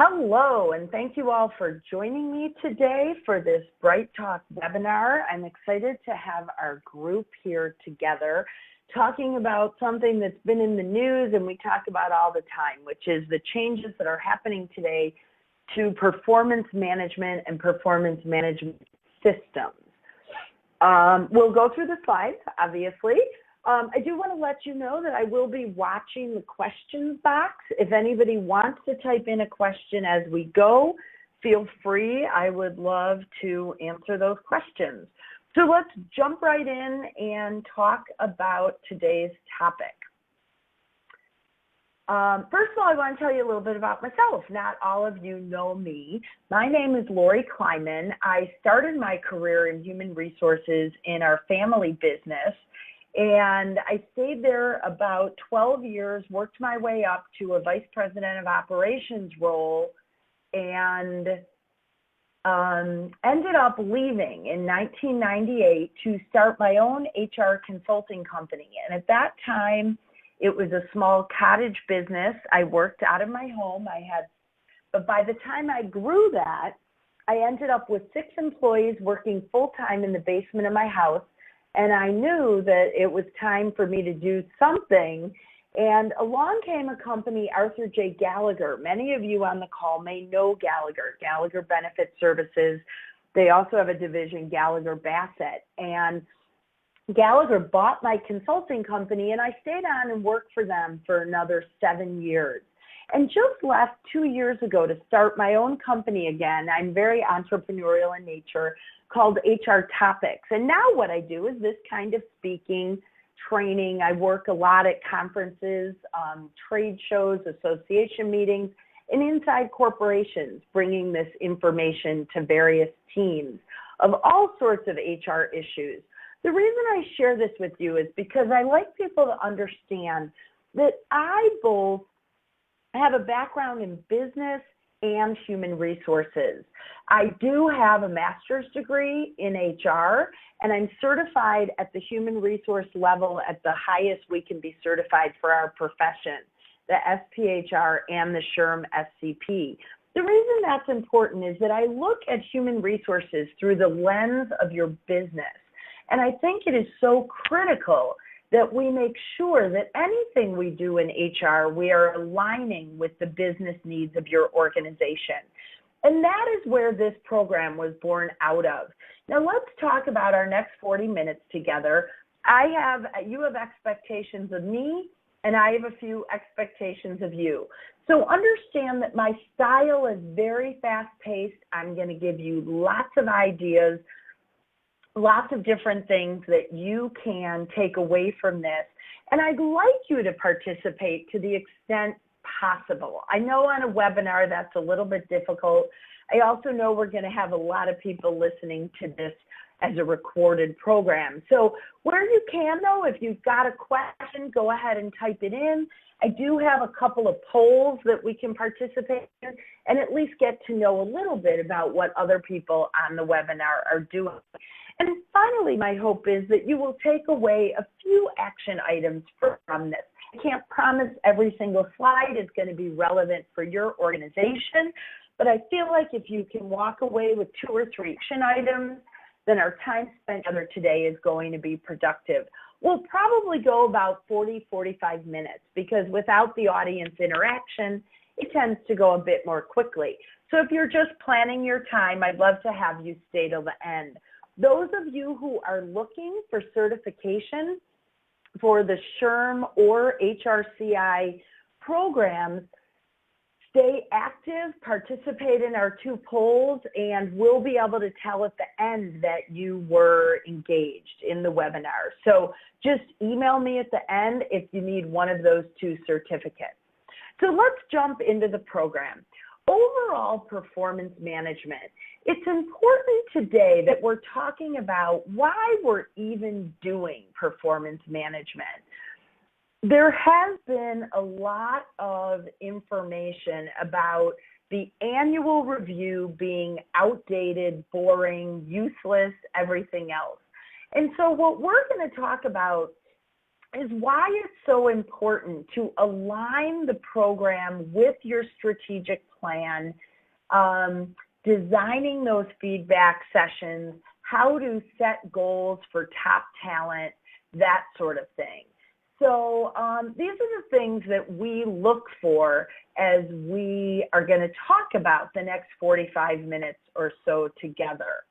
Hello, and thank you all for joining me today for this Bright Talk webinar. I'm excited to have our group here together talking about something that's been in the news and we talk about all the time, which is the changes that are happening today to performance management and performance management systems. We'll go through the slides, obviously. I do want to let you know that I will be watching the questions box. If anybody wants to type in a question as we go, feel free. I would love to answer those questions. So let's jump right in and talk about today's topic. First of all, I want to tell you a little bit about myself. Not all of you know me. My name is Lori Kleiman. I started my career in human resources in our family business, and I stayed there about 12 years, worked my way up to a vice president of operations role, and ended up leaving in 1998 to start my own HR consulting company. And at that time, it was a small cottage business. I worked out of my home. But by the time I grew that, I ended up with 6 employees working full-time in the basement of my house. And I knew that it was time for me to do something. And along came a company, Arthur J. Gallagher. Many of you on the call may know Gallagher Benefit Services. They also have a division, Gallagher Bassett. And Gallagher bought my consulting company, and I stayed on and worked for them for another 7 years. And just left 2 years ago to start my own company again. I'm very entrepreneurial in nature, called HR Topics. And now what I do is this kind of speaking, training. I work a lot at conferences, trade shows, association meetings, and inside corporations, bringing this information to various teams of all sorts of HR issues. The reason I share this with you is because I like people to understand that I both have a background in business and human resources. I do have a master's degree in HR, and I'm certified at the human resource level at the highest we can be certified for our profession, the SPHR and the SHRM SCP. The reason that's important is that I look at human resources through the lens of your business. And I think it is so critical that we make sure that anything we do in HR, we are aligning with the business needs of your organization. And that is where this program was born out of. Now let's talk about our next 40 minutes together. You have expectations of me, and I have a few expectations of you. So understand that my style is very fast-paced. I'm going to give you lots of ideas, lots of different things that you can take away from this. And I'd like you to participate to the extent possible. I know on a webinar that's a little bit difficult. I also know we're going to have a lot of people listening to this as a recorded program. So where you can, though, if you've got a question, go ahead and type it in. I do have a couple of polls that we can participate in and at least get to know a little bit about what other people on the webinar are doing. And finally, my hope is that you will take away a few action items from this. I can't promise every single slide is going to be relevant for your organization, but I feel like if you can walk away with 2 or 3 action items, then our time spent together today is going to be productive. We'll probably go about 40-45 minutes because without the audience interaction, it tends to go a bit more quickly. So if you're just planning your time, I'd love to have you stay till the end. Those of you who are looking for certification for the SHRM or HRCI programs, stay active, participate in our 2 polls, and we'll be able to tell at the end that you were engaged in the webinar. So just email me at the end if you need one of those 2 certificates. So let's jump into the program. Overall performance management. It's important today that we're talking about why we're even doing performance management. There has been a lot of information about the annual review being outdated, boring, useless, everything else. And so what we're going to talk about is why it's so important to align the program with your strategic plan, designing those feedback sessions, how to set goals for top talent, that sort of thing. So these are the things that we look for as we are going to talk about the next 45 minutes or so together.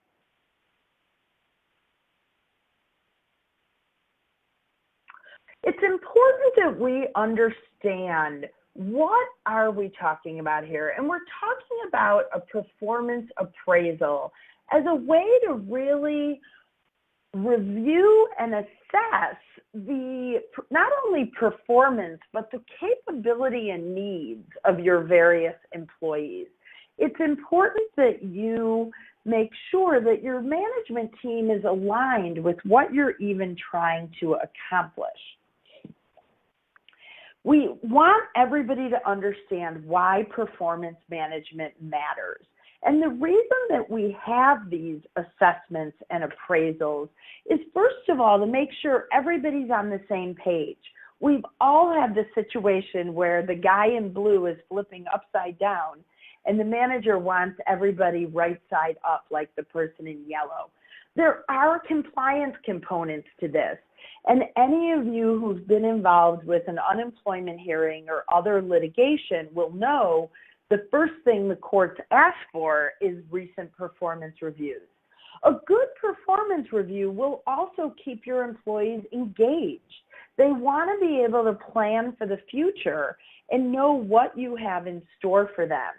It's important that we understand what are we talking about here. And we're talking about a performance appraisal as a way to really review and assess the not only performance, but the capability and needs of your various employees. It's important that you make sure that your management team is aligned with what you're even trying to accomplish. We want everybody to understand why performance management matters. And the reason that we have these assessments and appraisals is, first of all, to make sure everybody's on the same page. We've all had the situation where the guy in blue is flipping upside down and the manager wants everybody right side up like the person in yellow. There are compliance components to this. And any of you who've been involved with an unemployment hearing or other litigation will know the first thing the courts ask for is recent performance reviews. A good performance review will also keep your employees engaged. They want to be able to plan for the future and know what you have in store for them.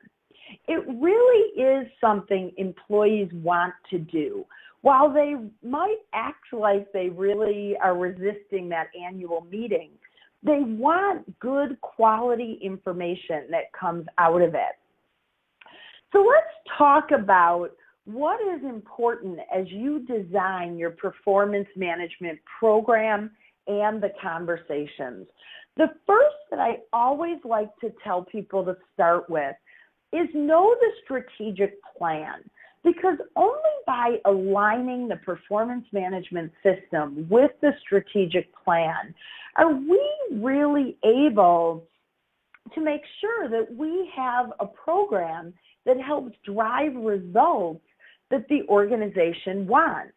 It really is something employees want to do. While they might act like they really are resisting that annual meeting, they want good quality information that comes out of it. So let's talk about what is important as you design your performance management program and the conversations. The first that I always like to tell people to start with is know the strategic plan, because only by aligning the performance management system with the strategic plan are we really able to make sure that we have a program that helps drive results that the organization wants.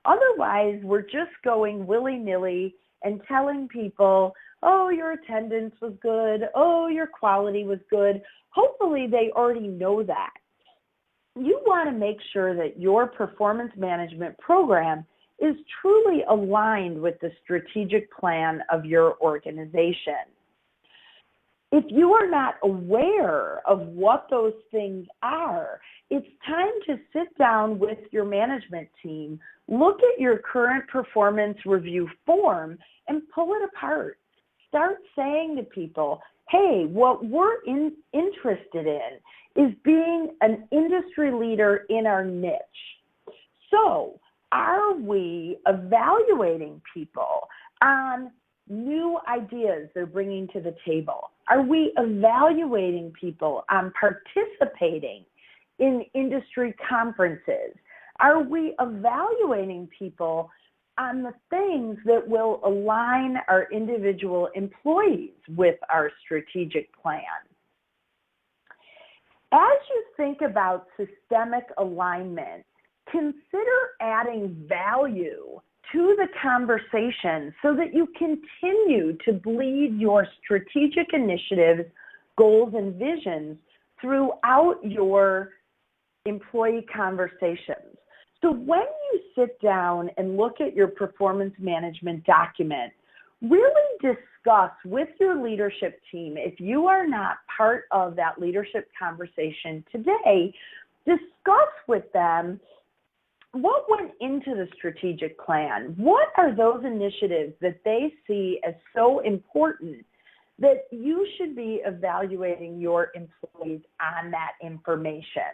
Otherwise, we're just going willy-nilly and telling people, oh, your attendance was good, oh, your quality was good. Hopefully, they already know that. You want to make sure that your performance management program is truly aligned with the strategic plan of your organization. If you are not aware of what those things are, it's time to sit down with your management team, look at your current performance review form, and pull it apart. Start saying to people, hey, what we're interested in is being an industry leader in our niche. So are we evaluating people on new ideas they're bringing to the table? Are we evaluating people on participating in industry conferences? Are we evaluating people on the things that will align our individual employees with our strategic plan? As you think about systemic alignment, consider adding value to the conversation so that you continue to bleed your strategic initiatives, goals, and visions throughout your employee conversations. So when you sit down and look at your performance management document, really discuss with your leadership team, if you are not part of that leadership conversation today, discuss with them what went into the strategic plan. What are those initiatives that they see as so important that you should be evaluating your employees on that information?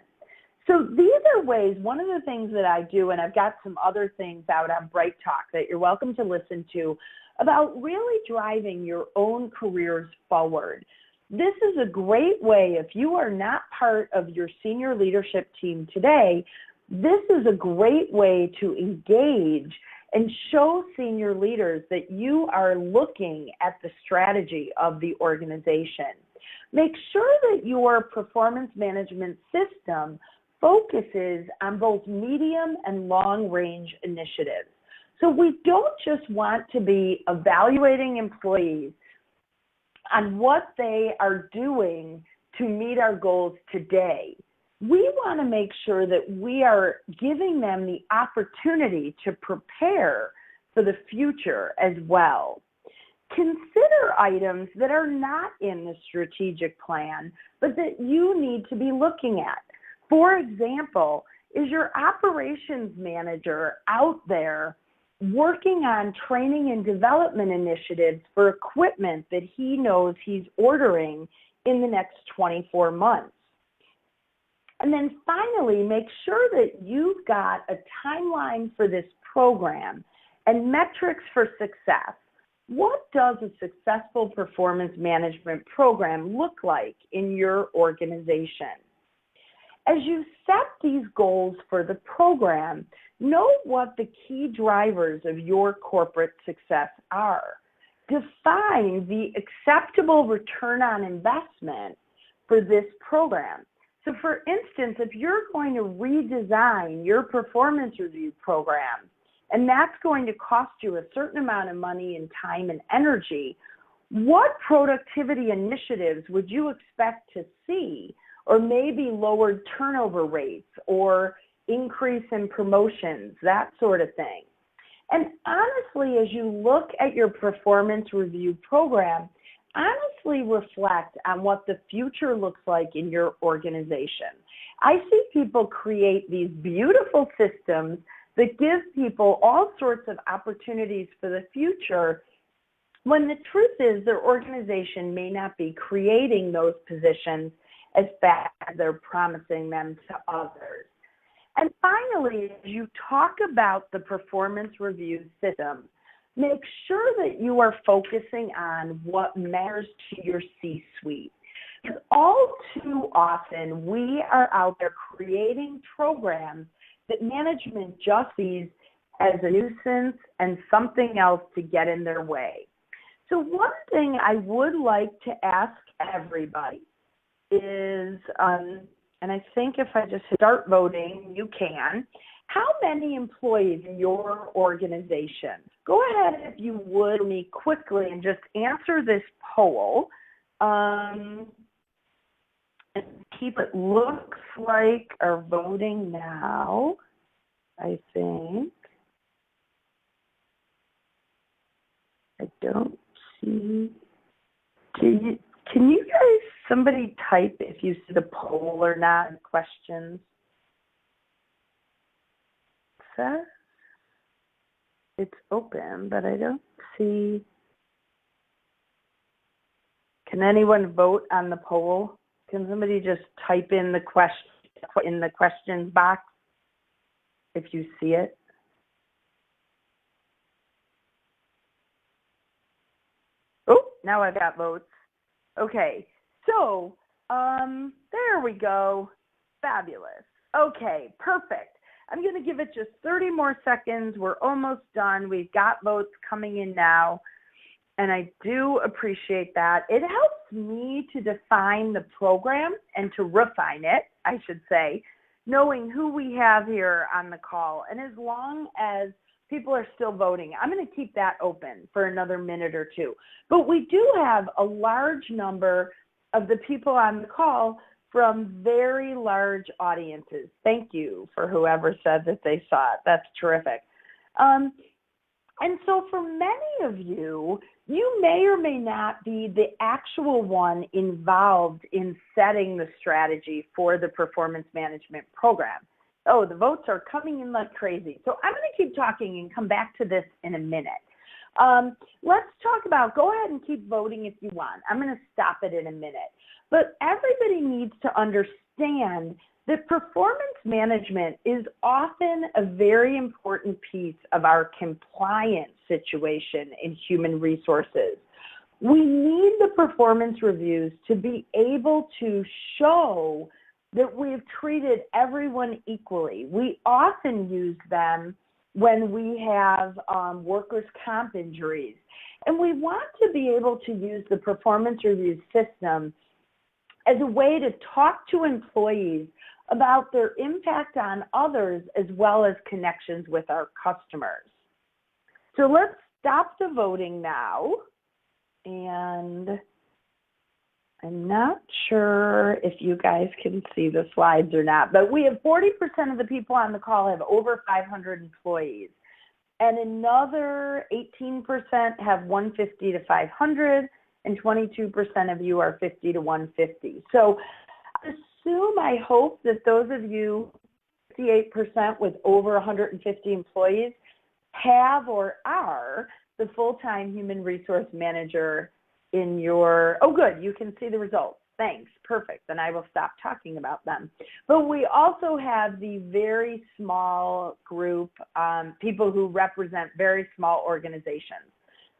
So these are ways, one of the things that I do, and I've got some other things out on Bright Talk that you're welcome to listen to, about really driving your own careers forward. This is a great way, if you are not part of your senior leadership team today, this is a great way to engage and show senior leaders that you are looking at the strategy of the organization. Make sure that your performance management system focuses on both medium and long-range initiatives. So we don't just want to be evaluating employees on what they are doing to meet our goals today. We want to make sure that we are giving them the opportunity to prepare for the future as well. Consider items that are not in the strategic plan, but that you need to be looking at. For example, is your operations manager out there working on training and development initiatives for equipment that he knows he's ordering in the next 24 months? And then finally, make sure that you've got a timeline for this program and metrics for success. What does a successful performance management program look like in your organization? As you set these goals for the program, know what the key drivers of your corporate success are. Define the acceptable return on investment for this program. So for instance, if you're going to redesign your performance review program, and that's going to cost you a certain amount of money and time and energy, what productivity initiatives would you expect to see, or maybe lowered turnover rates or increase in promotions, that sort of thing? And honestly, as you look at your performance review program, honestly reflect on what the future looks like in your organization. I see people create these beautiful systems that give people all sorts of opportunities for the future, when the truth is their organization may not be creating those positions as fast as they're promising them to others. And finally, as you talk about the performance review system, make sure that you are focusing on what matters to your C-suite. Because all too often, we are out there creating programs that management just sees as a nuisance and something else to get in their way. So one thing I would like to ask everybody is, and I think if I just start voting, you can, how many employees in your organization? Go ahead, if you would, me quickly and just answer this poll. And keep it looks like are voting now, I think. I don't see. Can you guys, somebody type if you see the poll or not, questions? It's open, but I don't see. Can anyone vote on the poll? Can somebody just type in the questions box if you see it? Oh, now I've got votes. Okay, so there we go. Fabulous. Okay, perfect. I'm going to give it just 30 more seconds. We're almost done. We've got votes coming in now, and I do appreciate that. It helps me to define the program and to refine it, I should say, knowing who we have here on the call. And as long as people are still voting, I'm going to keep that open for another minute or two. But we do have a large number of the people on the call from very large audiences. Thank you for whoever said that they saw it. That's terrific. And so for many of you, you may or may not be the actual one involved in setting the strategy for the performance management program. Oh, the votes are coming in like crazy. So I'm going to keep talking and come back to this in a minute. Let's talk about, go ahead and keep voting if you want. I'm going to stop it in a minute. But everybody needs to understand that performance management is often a very important piece of our compliance situation in human resources. We need the performance reviews to be able to show that we've treated everyone equally. We often use them when we have workers' comp injuries. And we want to be able to use the performance review system as a way to talk to employees about their impact on others as well as connections with our customers. So let's stop the voting now. And I'm not sure if you guys can see the slides or not, but we have 40% of the people on the call have over 500 employees. And another 18% have 150 to 500, and 22% of you are 50 to 150. So I hope that those of you, 58% with over 150 employees, have or are the full-time human resource manager in your, oh good, you can see the results. Thanks, perfect, then I will stop talking about them. But we also have the very small group, people who represent very small organizations.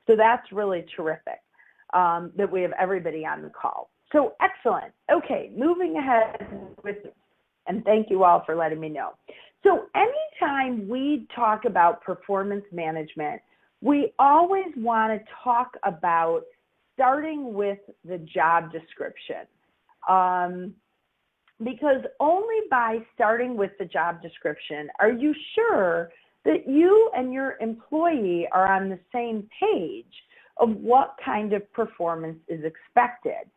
So that's really terrific that we have everybody on the call. So excellent. Okay, moving ahead with, and thank you all for letting me know. So anytime we talk about performance management, we always want to talk about starting with the job description. Because only by starting with the job description are you sure that you and your employee are on the same page of what kind of performance is expected.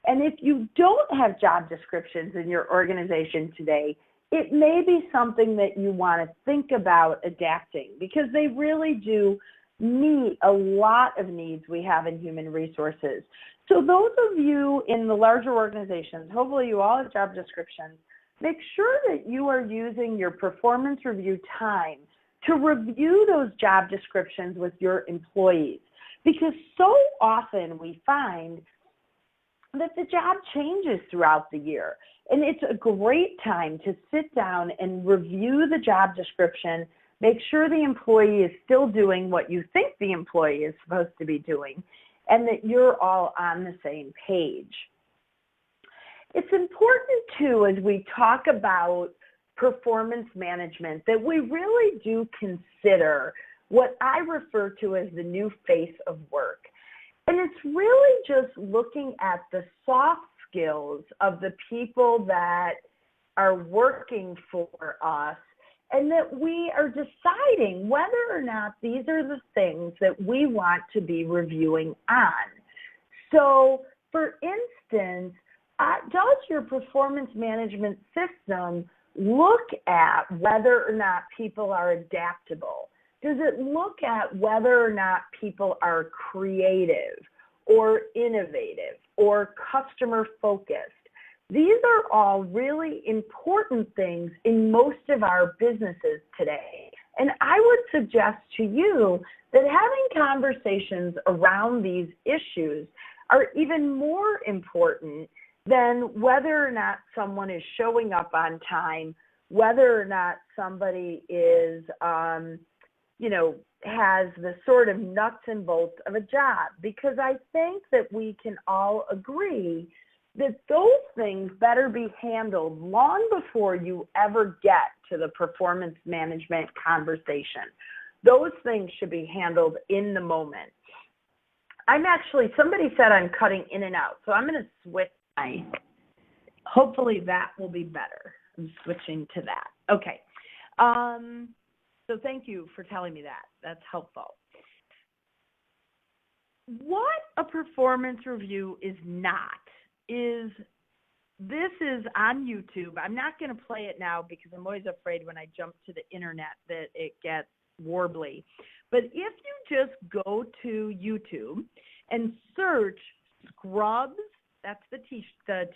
And if you don't have job descriptions in your organization today, it may be something that you want to think about adapting, because they really do meet a lot of needs we have in human resources. So those of you in the larger organizations, hopefully you all have job descriptions, make sure that you are using your performance review time to review those job descriptions with your employees, because so often we find that the job changes throughout the year. And it's a great time to sit down and review the job description, make sure the employee is still doing what you think the employee is supposed to be doing, and that you're all on the same page. It's important too, as we talk about performance management, that we really do consider what I refer to as the new face of work. And it's really just looking at the soft skills of the people that are working for us, and that we are deciding whether or not these are the things that we want to be reviewing on. So, for instance, does your performance management system look at whether or not people are adaptable? Does it look at whether or not people are creative or innovative or customer focused? These are all really important things in most of our businesses today. And I would suggest to you that having conversations around these issues are even more important than whether or not someone is showing up on time, whether or not somebody is has the sort of nuts and bolts of a job, because I think that we can all agree that those things better be handled long before you ever get to the performance management conversation. Those things should be handled in the moment. Somebody said I'm cutting in and out, so I'm going to switch hopefully that will be better. I'm switching to that. Okay. So thank you for telling me that. That's helpful. What a performance review is not is, this is on YouTube. I'm not going to play it now because I'm always afraid when I jump to the internet that it gets warbly. But if you just go to YouTube and search Scrubs, that's the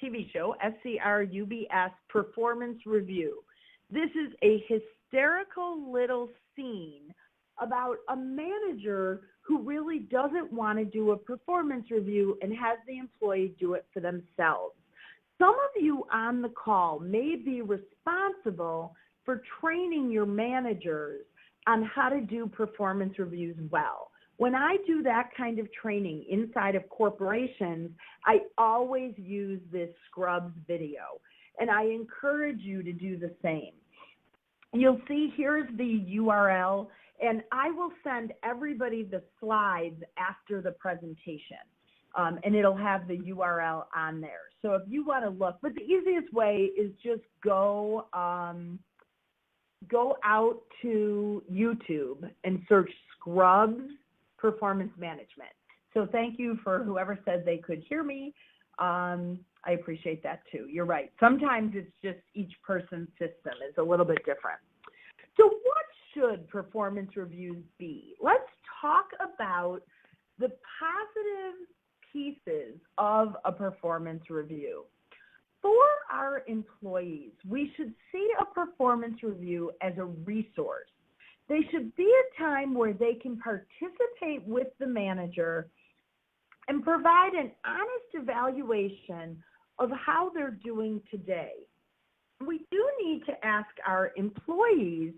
TV show, SCRUBS, Performance Review. This is a hysterical little scene about a manager who really doesn't want to do a performance review and has the employee do it for themselves. Some of you on the call may be responsible for training your managers on how to do performance reviews well. When I do that kind of training inside of corporations, I always use this Scrubs video, and I encourage you to do the same. you'll see here's the URL, and I will send everybody the slides after the presentation, and it'll have the URL on there. So if you want to look, but the easiest way is just go out to YouTube and search Scrubs Performance Management. So thank you for whoever said they could hear me. I appreciate that too. You're right. Sometimes it's just each person's system is a little bit different. So what should performance reviews be? Let's talk about the positive pieces of a performance review. For our employees, we should see a performance review as a resource. They should be a time where they can participate with the manager and provide an honest evaluation of how they're doing today. We do need to ask our employees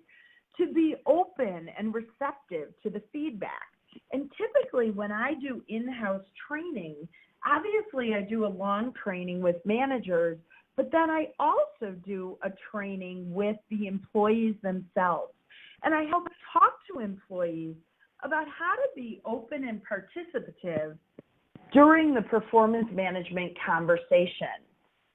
to be open and receptive to the feedback. And typically when I do in-house training, obviously I do a long training with managers, but then I also do a training with the employees themselves. And I help talk to employees about how to be open and participative during the performance management conversation.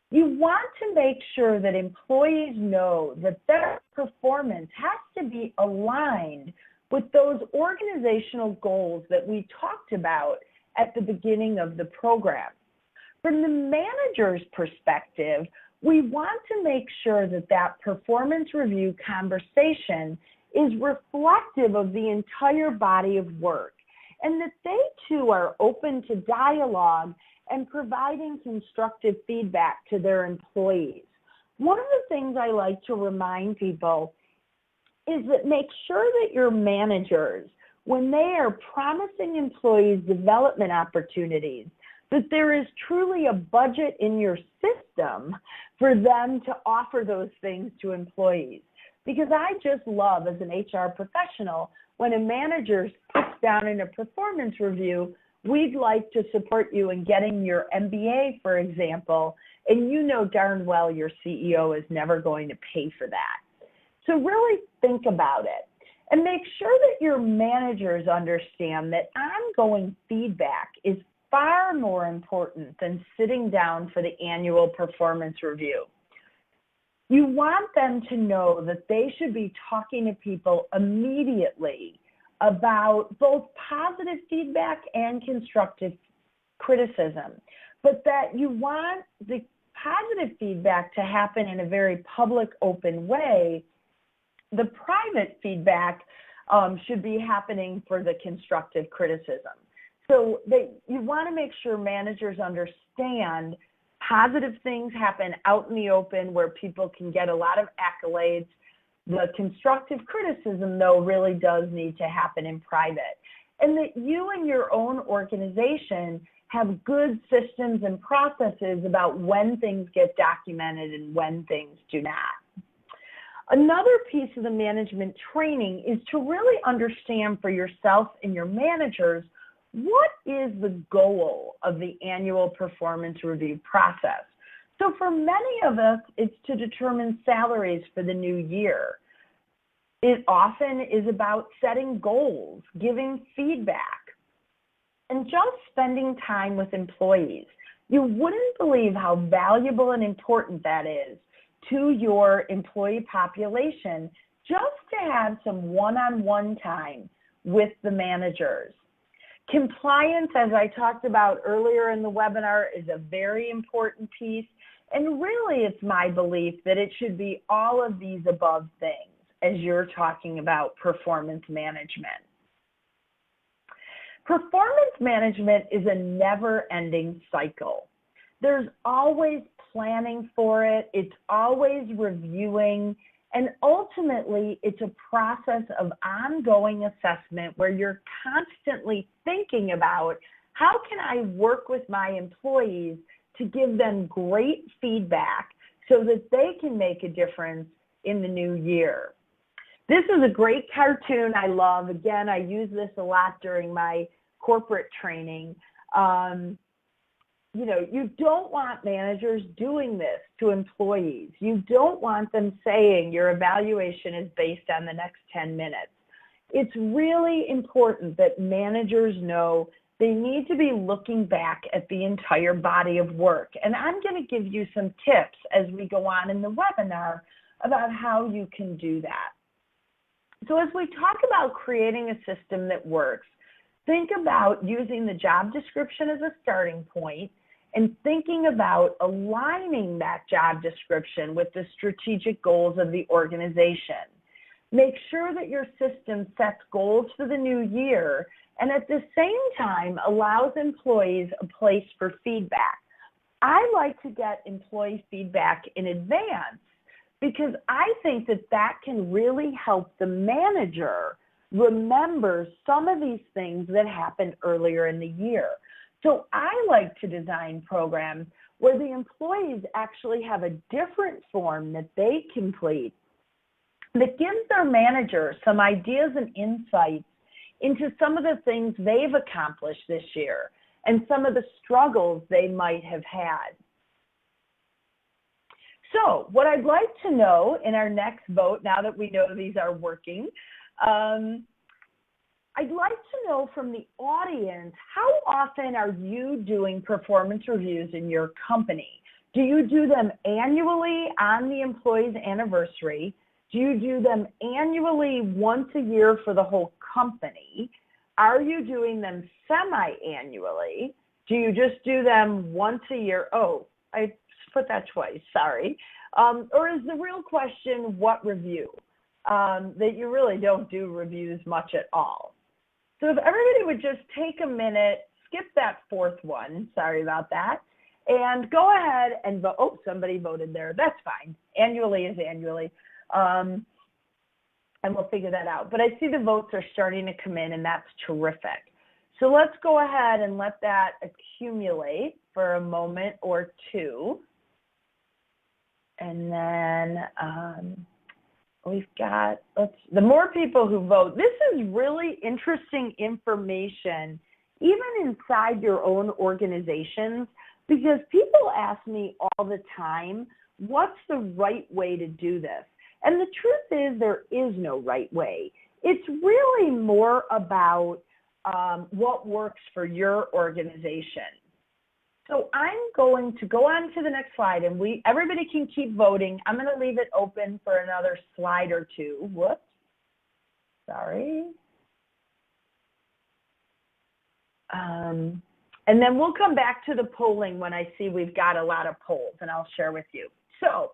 You want to make sure that employees know that their performance has to be aligned with those organizational goals that we talked about at the beginning of the program. From the manager's perspective, we want to make sure that that performance review conversation is reflective of the entire body of work, and that they too are open to dialogue and providing constructive feedback to their employees. One of the things I like to remind people is that make sure that your managers, when they are promising employees development opportunities, that there is truly a budget in your system for them to offer those things to employees. Because I just love, as an HR professional, when a manager puts down in a performance review, we'd like to support you in getting your MBA, for example, and you know darn well your CEO is never going to pay for that. So really think about it and make sure that your managers understand that ongoing feedback is far more important than sitting down for the annual performance review. You want them to know that they should be talking to people immediately about both positive feedback and constructive criticism, but that you want the positive feedback to happen in a very public, open way. The private feedback should be happening for the constructive criticism. So you want to make sure managers understand positive things happen out in the open where people can get a lot of accolades. The constructive criticism, though, really does need to happen in private. And that you and your own organization have good systems and processes about when things get documented and when things do not. Another piece of the management training is to really understand for yourself and your managers what is the goal of the annual performance review process. So for many of us, it's to determine salaries for the new year. It often is about setting goals, giving feedback, and just spending time with employees. You wouldn't believe how valuable and important that is to your employee population just to have some one-on-one time with the managers. Compliance, as I talked about earlier in the webinar, is a very important piece. And really, it's my belief that it should be all of these above things as you're talking about performance management. Performance management is a never-ending cycle. There's always planning for it. It's always reviewing. And ultimately, it's a process of ongoing assessment where you're constantly thinking about how can I work with my employees to give them great feedback so that they can make a difference in the new year. This is a great cartoon I love. Again, I use this a lot during my corporate training. you don't want managers doing this to employees. You don't want them saying your evaluation is based on the next 10 minutes. It's really important that managers know they need to be looking back at the entire body of work. And I'm going to give you some tips as we go on in the webinar about how you can do that. So as we talk about creating a system that works, think about using the job description as a starting point and thinking about aligning that job description with the strategic goals of the organization. Make sure that your system sets goals for the new year and at the same time allows employees a place for feedback. I like to get employee feedback in advance because I think that that can really help the manager remember some of these things that happened earlier in the year. So I like to design programs where the employees actually have a different form that they complete that gives their manager some ideas and insights into some of the things they've accomplished this year and some of the struggles they might have had. So what I'd like to know in our next vote, now that we know these are working, I'd like to know from the audience, how often are you doing performance reviews in your company? Do you do them annually on the employee's anniversary? Do you do them annually once a year for the whole company? Are you doing them semi-annually? Do you just do them once a year? Oh, I put that twice, sorry. Or is the real question, what review? That you really don't do reviews much at all. So if everybody would just take a minute, skip that fourth one, sorry about that, and go ahead and vote. Oh, somebody voted there. That's fine. Annually is annually. And we'll figure that out. But I see the votes are starting to come in, and that's terrific. So let's go ahead and let that accumulate for a moment or two. And then we've got, the more people who vote, this is really interesting information, even inside your own organizations, because people ask me all the time, what's the right way to do this? And the truth is there is no right way. It's really more about what works for your organization. So I'm going to go on to the next slide, and everybody can keep voting. I'm going to leave it open for another slide or two. Whoops, sorry. And then we'll come back to the polling when I see we've got a lot of polls, and I'll share with you. So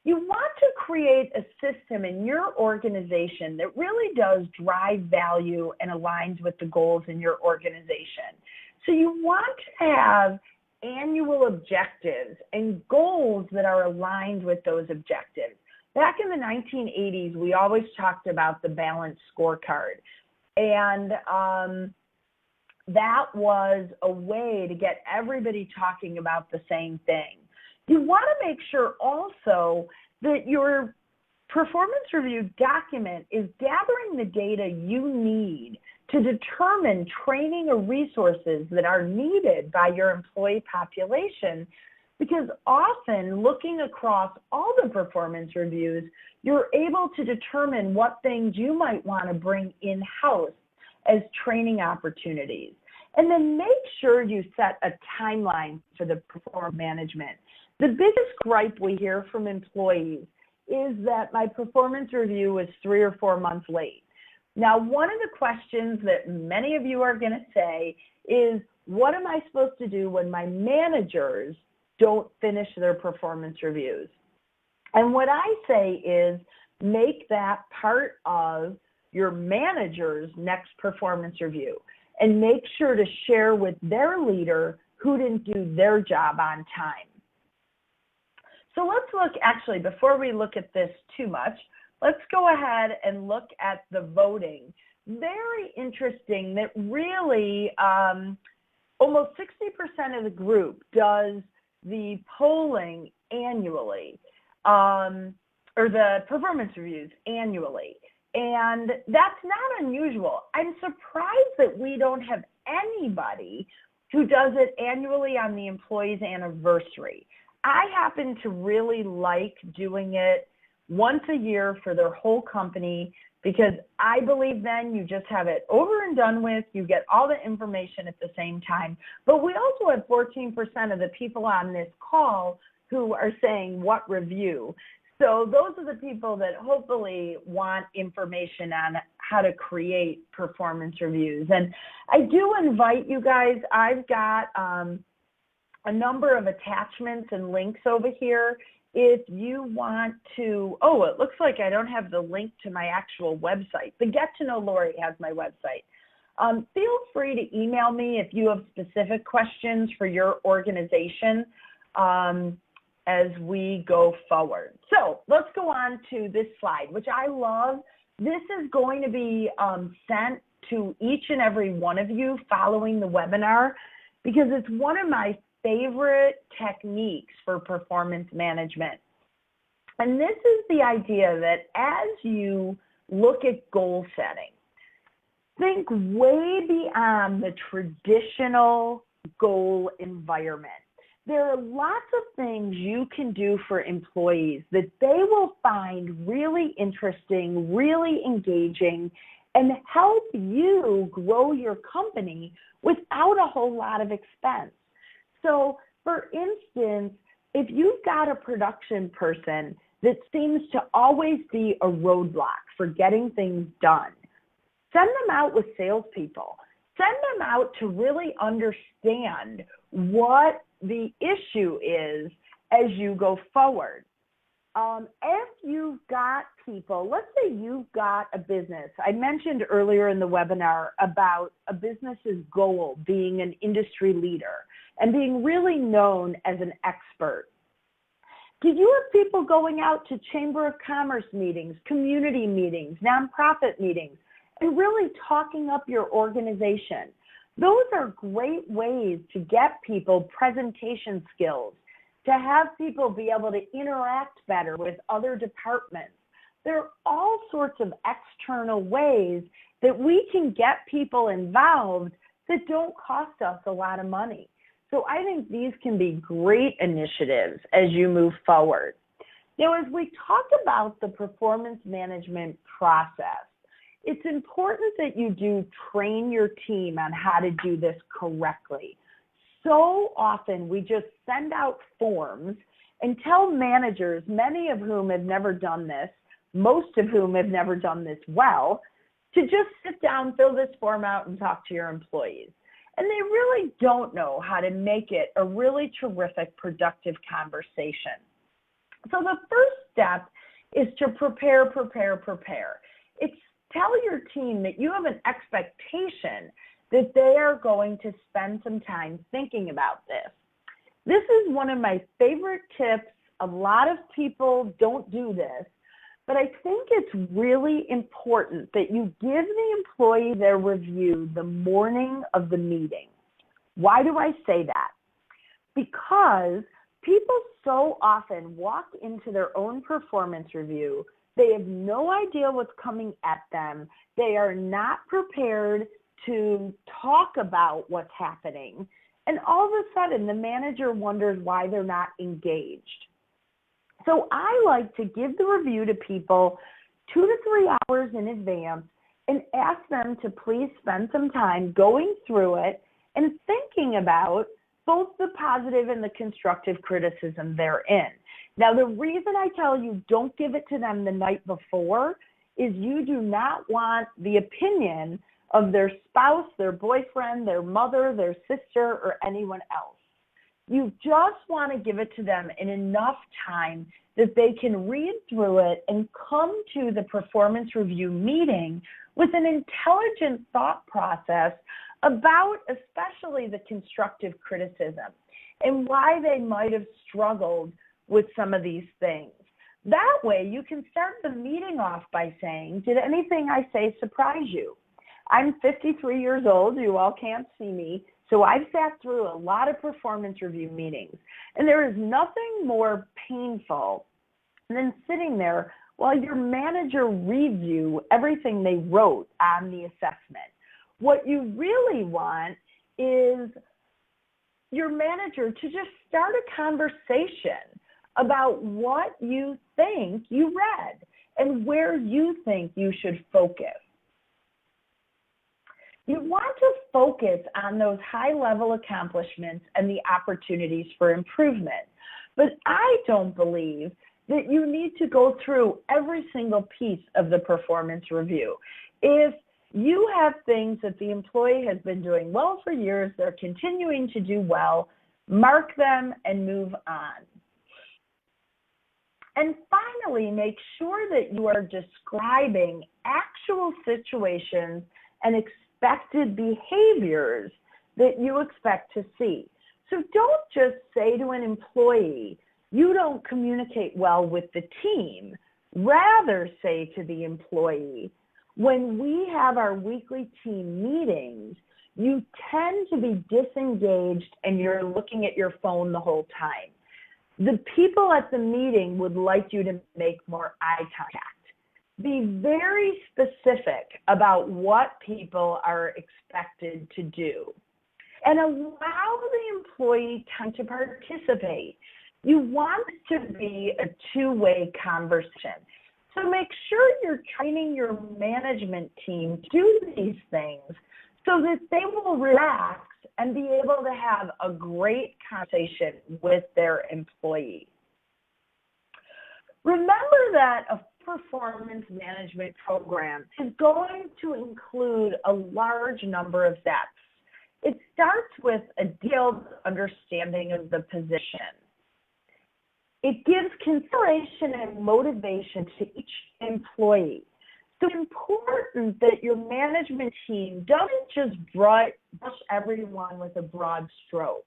you want to create a system in your organization that really does drive value and aligns with the goals in your organization. So you want to have annual objectives and goals that are aligned with those objectives. Back in the 1980s, we always talked about the balanced scorecard. And that was a way to get everybody talking about the same thing. You want to make sure also that your performance review document is gathering the data you need to determine training or resources that are needed by your employee population, because often looking across all the performance reviews, you're able to determine what things you might want to bring in-house as training opportunities. And then make sure you set a timeline for the performance management. The biggest gripe we hear from employees is that my performance review was 3 or 4 months late. Now, one of the questions that many of you are going to say is, what am I supposed to do when my managers don't finish their performance reviews? And what I say is, make that part of your manager's next performance review and make sure to share with their leader who didn't do their job on time. So let's look, actually, before we look at this too much, let's go ahead and look at the voting. Very interesting that really almost 60% of the group does the polling annually, or the performance reviews annually. And that's not unusual. I'm surprised that we don't have anybody who does it annually on the employee's anniversary. I happen to really like doing it once a year for their whole company, because I believe then you just have it over and done with. You get all the information at the same time. But we also have 14% of the people on this call who are saying, what review? So those are the people that hopefully want information on how to create performance reviews. And I do invite you guys. I've got a number of attachments and links over here. If you want to, oh, it looks like I don't have the link to my actual website. The Get to Know Lori has my website. Feel free to email me if you have specific questions for your organization as we go forward. So let's go on to this slide, which I love. This is going to be sent to each and every one of you following the webinar, because it's one of my favorite techniques for performance management. And this is the idea that as you look at goal setting, think way beyond the traditional goal environment. There are lots of things you can do for employees that they will find really interesting, really engaging, and help you grow your company without a whole lot of expense. So, for instance, if you've got a production person that seems to always be a roadblock for getting things done, send them out with salespeople. Send them out to really understand what the issue is as you go forward. If you've got people, let's say you've got a business. I mentioned earlier in the webinar about a business's goal being an industry leader and being really known as an expert. Did you have people going out to Chamber of Commerce meetings, community meetings, nonprofit meetings, and really talking up your organization? Those are great ways to get people presentation skills, to have people be able to interact better with other departments. There are all sorts of external ways that we can get people involved that don't cost us a lot of money. So I think these can be great initiatives as you move forward. Now, as we talk about the performance management process, it's important that you do train your team on how to do this correctly. So often we just send out forms and tell managers, many of whom have never done this, most of whom have never done this well, to just sit down, fill this form out, and talk to your employees. And they really don't know how to make it a really terrific, productive conversation. So the first step is to prepare. It's tell your team that you have an expectation that they are going to spend some time thinking about this. This is one of my favorite tips. A lot of people don't do this, but I think it's really important that you give the employee their review the morning of the meeting. Why do I say that? Because people so often walk into their own performance review. They have no idea what's coming at them. They are not prepared to talk about what's happening. And all of a sudden, the manager wonders why they're not engaged. So I like to give the review to people 2 to 3 hours in advance and ask them to please spend some time going through it and thinking about both the positive and the constructive criticism therein. Now, the reason I tell you don't give it to them the night before is you do not want the opinion of their spouse, their boyfriend, their mother, their sister, or anyone else. You just want to give it to them in enough time that they can read through it and come to the performance review meeting with an intelligent thought process about especially the constructive criticism and why they might have struggled with some of these things. That way you can start the meeting off by saying, did anything I say surprise you? I'm 53 years old. You all can't see me. So I've sat through a lot of performance review meetings, and there is nothing more painful than sitting there while your manager reads you everything they wrote on the assessment. What you really want is your manager to just start a conversation about what you think you read and where you think you should focus. You want to focus on those high-level accomplishments and the opportunities for improvement. But I don't believe that you need to go through every single piece of the performance review. If you have things that the employee has been doing well for years, they're continuing to do well, mark them and move on. And finally, make sure that you are describing actual situations and expected behaviors that you expect to see. So don't just say to an employee, you don't communicate well with the team. Rather say to the employee, when we have our weekly team meetings, you tend to be disengaged and you're looking at your phone the whole time. The people at the meeting would like you to make more eye contact. Be very specific about what people are expected to do. And allow the employee time to participate. You want it to be a two-way conversation. So make sure you're training your management team to do these things so that they will relax and be able to have a great conversation with their employee. Remember that a performance management program is going to include a large number of steps. It starts with a detailed understanding of the position. It gives consideration and motivation to each employee. So it's important that your management team doesn't just brush everyone with a broad stroke.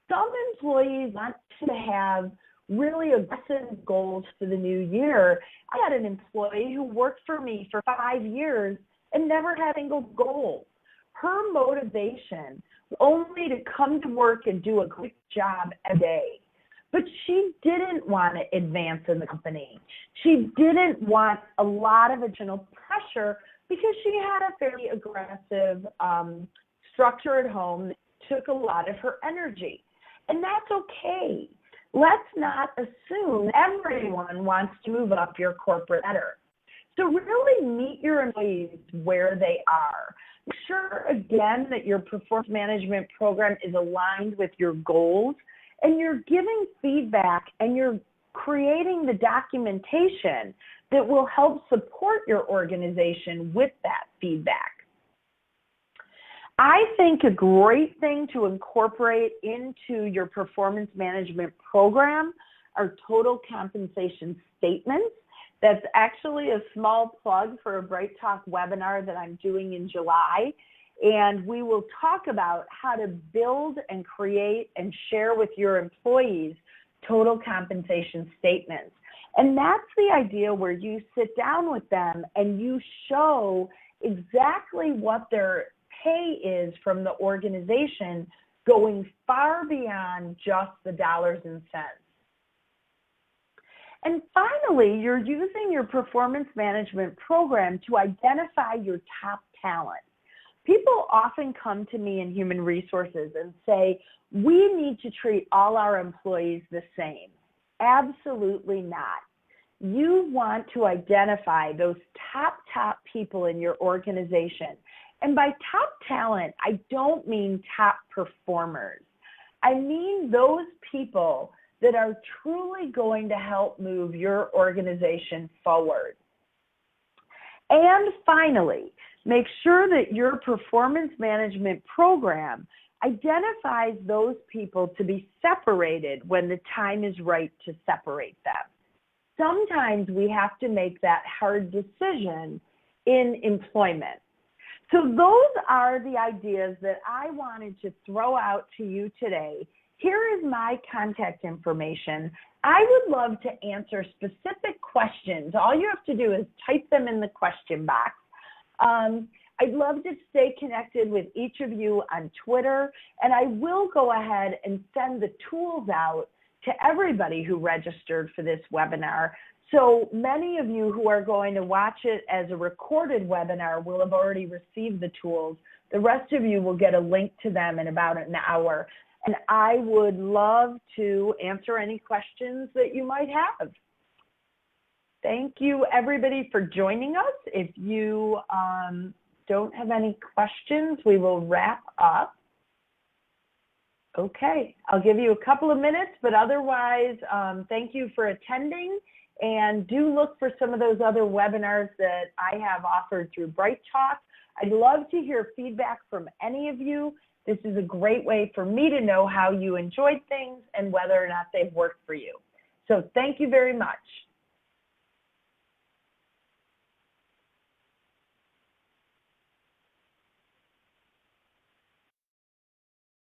Some employees want to have really aggressive goals for the new year. I had an employee who worked for me for 5 years and never had a single goal. Her motivation was only to come to work and do a great job every day. But she didn't want to advance in the company. She didn't want a lot of additional pressure because she had a fairly aggressive structure at home that took a lot of her energy. And that's okay. Let's not assume everyone wants to move up your corporate ladder. So really meet your employees where they are. Make sure, again, that your performance management program is aligned with your goals, and you're giving feedback and you're creating the documentation that will help support your organization with that feedback. I think a great thing to incorporate into your performance management program are total compensation statements. That's actually a small plug for a Bright Talk webinar that I'm doing in July. And we will talk about how to build and create and share with your employees total compensation statements. And that's the idea where you sit down with them and you show exactly what their pay is from the organization, going far beyond just the dollars and cents. And finally, you're using your performance management program to identify your top talent. People often come to me in human resources and say, we need to treat all our employees the same. Absolutely not. You want to identify those top people in your organization. And by top talent, I don't mean top performers. I mean those people that are truly going to help move your organization forward. And finally, make sure that your performance management program identifies those people to be separated when the time is right to separate them. Sometimes we have to make that hard decision in employment. So those are the ideas that I wanted to throw out to you today. Here is my contact information. I would love to answer specific questions. All you have to do is type them in the question box. I'd love to stay connected with each of you on Twitter, and I will go ahead and send the tools out to everybody who registered for this webinar. So many of you who are going to watch it as a recorded webinar will have already received the tools. The rest of you will get a link to them in about an hour. and I would love to answer any questions that you might have. Thank you, everybody, for joining us. If you don't have any questions, we will wrap up. Okay, I'll give you a couple of minutes, but otherwise, thank you for attending, and do look for some of those other webinars that I have offered through Bright Talk. I'd love to hear feedback from any of you. This is a great way for me to know how you enjoyed things and whether or not they've worked for you. So thank you very much.